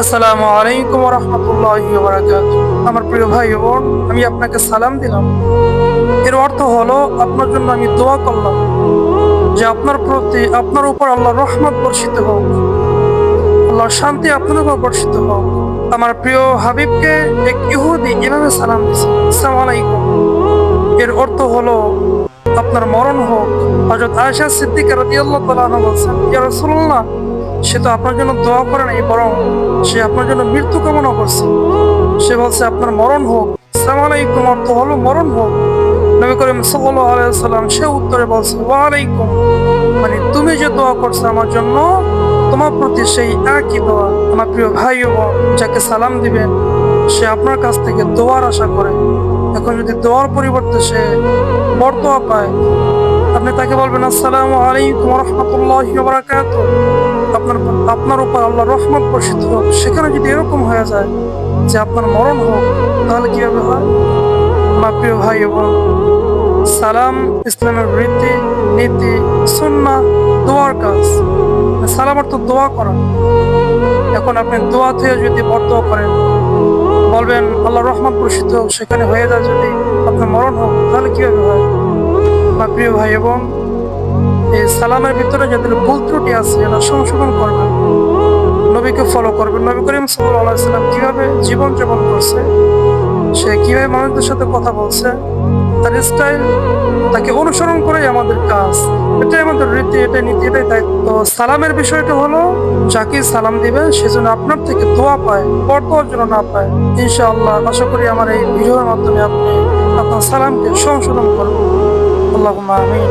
আসসালামু আলাইকুম ওয়া রাহমাতুল্লাহি ওয়া বারাকাতুহু। আমার প্রিয় ভাই ও বোন, আমি আপনাকে সালাম দিলাম। এর অর্থ হলো আপনার জন্য আমি দোয়া করলাম যে আপনার উপর আল্লাহর রহমত বর্ষিত হোক, আল্লাহর শান্তি আপনার উপর বর্ষিত হোক। আমার প্রিয় হাবিবকে এক ইহুদি এভাবে সালাম দিয়েছে, আসসালামু আলাইকুম। এর অর্থ হলো আপনার মরণ হোক। হযরত আয়েশা সিদ্দিকা রাদিয়াল্লাহু তাআলা আনহা বলেন, ইয়া রাসূলুল্লাহ, সে তো আপনার জন্য দোয়া করে নাই, বরং সে আপনার জন্য মৃত্যু কামনা করছে। সে বলছে আপনার মরণ হোক। আসসালামু আলাইকুম অর্থ হলো মরণ হোক। নবী করিম সাল্লাল্লাহু আলাইহি ওয়াসাল্লাম সে উত্তরে বলছে ওয়া আলাইকুম, মানে তুমি যে দোয়া করছো আমার জন্য, তোমার প্রতি সেই একই দোয়া। আমার প্রিয় ভাই ও বোন, যাকে সালাম দিবেন সে আপনার কাছ থেকে দোয়ার আশা করে। এখন যদি দোয়ার পরিবর্তে সে বরদোয়া পায়, আপনি তাকে বলবেন আসসালামু আলাইকুম ওয়া রাহমাতুল্লাহি ওয়া বারাকাতুহু, আপনার উপর আল্লাহর রহমত বর্ষিত হোক। সেখানে যদি এরকম হয়ে যায় যে আপনার মরণ হোক, তাহলে কিভাবে হয়? আমার প্রিয় ভাই এবং সালাম ইসলামের রীতি নীতি সুন্নাহ দোয়ার কাজ। সালাম অর্থ দোয়া করা। এখন আপনি দোয়া থেকে যদি বরদোয়া করেন, বলবেন আল্লাহর রহমত বর্ষিত হোক, সেখানে হয়ে যায় যদি আপনার মরণ হোক, তাহলে কিভাবে হয়? আমার প্রিয় ভাই এবং এই সালামের ভিতরে যাদের ভুল ত্রুটি আছে এরা সংশোধন করবেন, নবীকে ফলো করবেন। নবী করিম সাল্লাল্লাহু আলাইহি সাল্লাম কিভাবে জীবন যাপন করছে, সে কিভাবে মানুষদের সাথে কথা বলছে, তার স্টাইল, তাকে অনুসরণ করেই আমাদের কাজ। এটাই আমাদের রীতি, এটাই নীতি, এটাই দায়িত্ব। সালামের বিষয়টা হলো যাকে সালাম দিবেন সেজন্য আপনার থেকে দোয়া পায়, বরদোয়ার জন্য না পায়। ইনশাআল্লাহ আশা করি আমার এই ভিডিওর মাধ্যমে আপনি আপনার সালামকে সংশোধন করবেন। আল্লাহুম্মা আমিন।